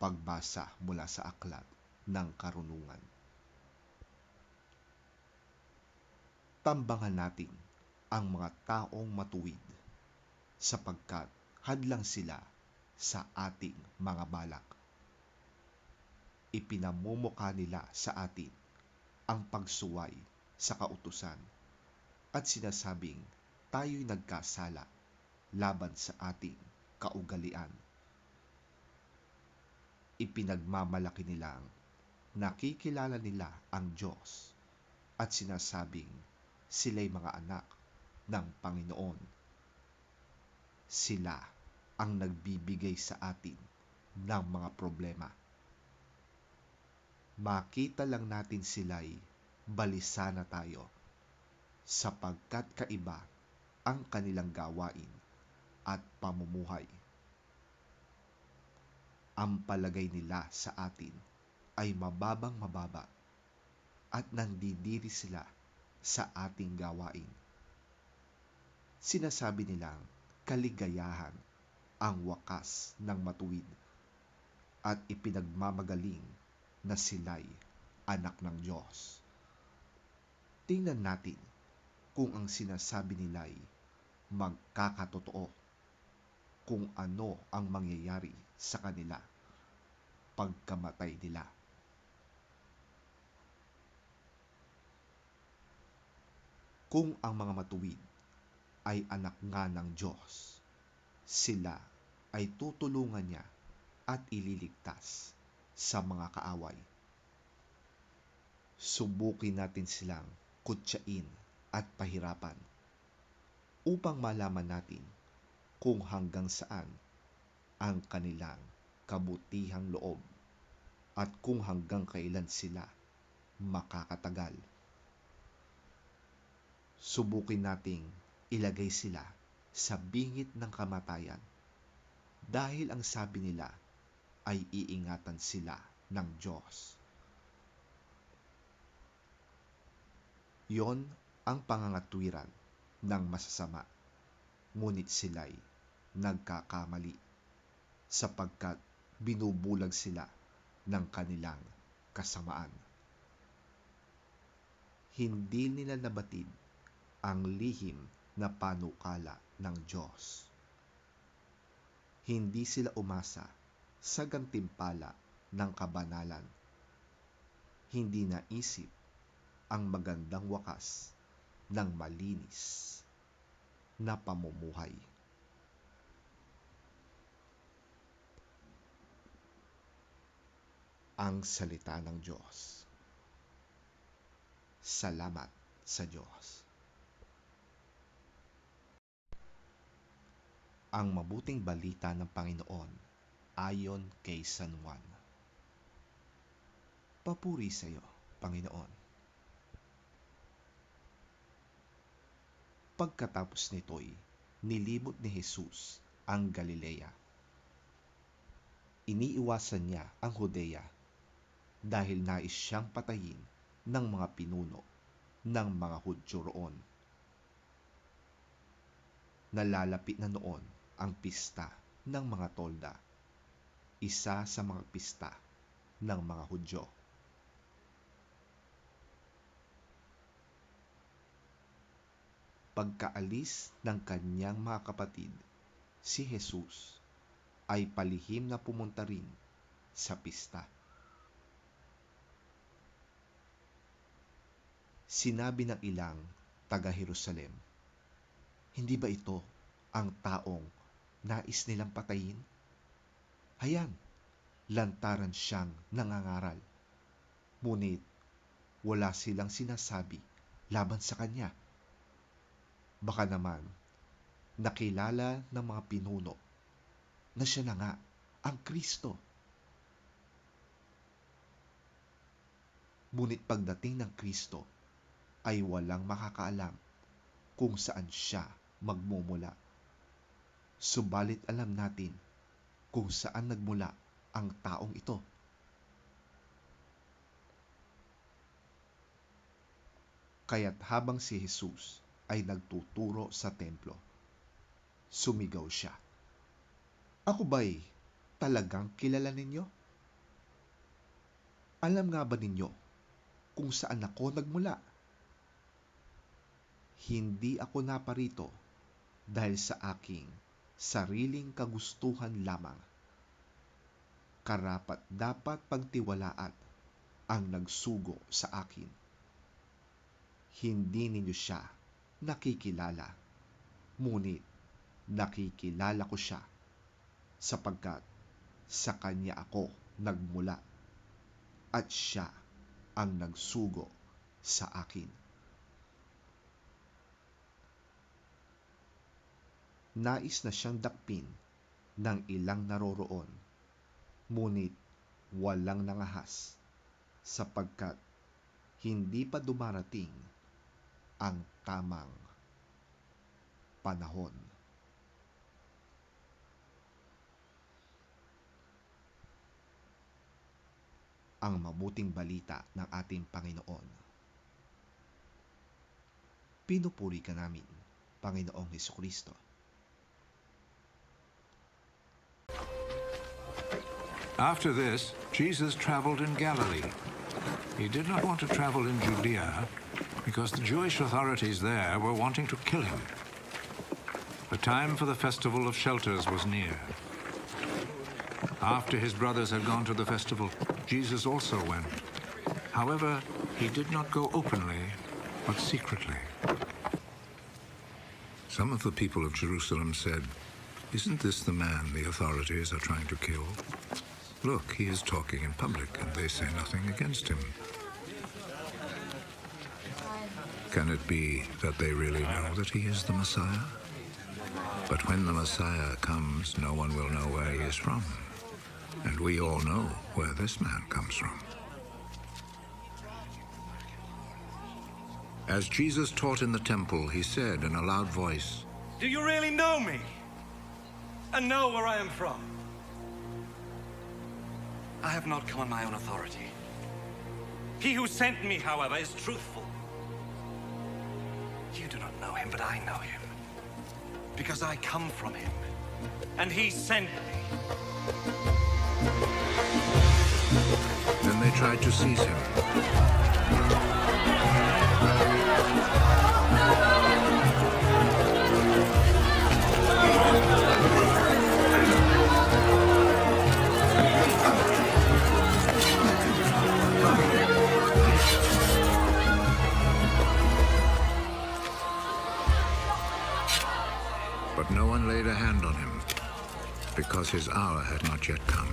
Pagbasa mula sa Aklat ng Karunungan. Tambangan natin ang mga taong matuwid, sapagkat hadlang sila sa ating mga balak. Ipinamumukha nila sa atin ang pagsuway sa kautusan at sinasabing tayo'y nagkasala laban sa ating kaugalian. Ipinagmamalaki nilang nakikilala nila ang Diyos at sinasabing sila'y mga anak ng Panginoon. Sila ang nagbibigay sa atin ng mga problema. Makita lang natin sila'y balisa na tayo, sapagkat kaiba ang kanilang gawain at pamumuhay. Ang palagay nila sa atin ay mababang mababa at nandidiri sila sa ating gawain. Sinasabi nilang kaligayahan ang wakas ng matuwid at ipinagmamagaling na sila'y anak ng Diyos. Tingnan natin kung ang sinasabi nila'y magkakatotoo, kung ano ang mangyayari sa kanila pagkamatay nila. Kung ang mga matuwid ay anak nga ng Diyos, sila ay tutulungan niya at ililigtas sa mga kaaway. Subukin natin silang kutsain at pahirapan upang malaman natin kung hanggang saan ang kanilang kabutihang loob at kung hanggang kailan sila makakatagal. Subukin nating ilagay sila sa bingit ng kamatayan dahil ang sabi nila ay iingatan sila ng Diyos. Yon ang pangangatwiran ng masasama, ngunit sila'y nagkakamali sapagkat binubulag sila ng kanilang kasamaan. Hindi nila nabatid ang lihim na panukala ng Diyos. Hindi sila umasa sa gantimpala ng kabanalan. Hindi naisip ang magandang wakas ng malinis na pamumuhay. Ang salita ng Diyos. Salamat sa Diyos. Ang mabuting balita ng Panginoon ayon kay San Juan. Papuri sa iyo, Panginoon. Pagkatapos nito'y nilibot ni Jesus ang Galilea. Iniiwasan niya ang Judea dahil nais siyang patayin ng mga pinuno ng mga Hudyo roon. Nalalapit na noon ang pista ng mga tolda, isa sa mga pista ng mga Hudyo. Pagkaalis ng kanyang mga kapatid, si Jesus ay palihim na pumunta rin sa pista. Sinabi ng ilang taga-Jerusalem, hindi ba ito ang taong nais nilang patayin? Hayan, lantaran siyang nangangaral. Ngunit wala silang sinasabi laban sa kanya. Baka naman nakilala ng mga pinuno na siya na nga ang Kristo. Ngunit pagdating ng Kristo ay walang makakaalam kung saan siya magmumula. Subalit alam natin kung saan nagmula ang taong ito. Kaya't habang si Jesus ay nagtuturo sa templo, sumigaw siya, "Ako ba'y talagang kilala ninyo? Alam nga ba ninyo kung saan ako nagmula? Hindi ako naparito dahil sa aking sariling kagustuhan lamang. Karapat-dapat pagtiwalaan ang nagsugo sa akin. Hindi ninyo siya nakikilala, ngunit nakikilala ko siya sapagkat sa kanya ako nagmula at siya ang nagsugo sa akin. Nais na siyang dakpin ng ilang naroroon, ngunit walang nangahas sapagkat hindi pa dumarating ang tamang panahon. Ang mabuting balita ng ating Panginoon. Pinupuri ka namin, Panginoong Hesukristo. After this, Jesus traveled in Galilee. He did not want to travel in Judea because the Jewish authorities there were wanting to kill him. The time for the festival of shelters was near. After his brothers had gone to the festival, Jesus also went. However, he did not go openly, but secretly. Some of the people of Jerusalem said, "Isn't this the man the authorities are trying to kill? Look, he is talking in public, and they say nothing against him." Can it be that they really know that he is the Messiah? But when the Messiah comes, no one will know where he is from. And we all know where this man comes from. As Jesus taught in the temple, he said in a loud voice, "Do you really know me? And know where I am from? I have not come on my own authority. He who sent me, however, is truthful. You do not know him, but I know him, because I come from him, and he sent me." Then they tried to seize him. But no one laid a hand on him, because his hour had not yet come.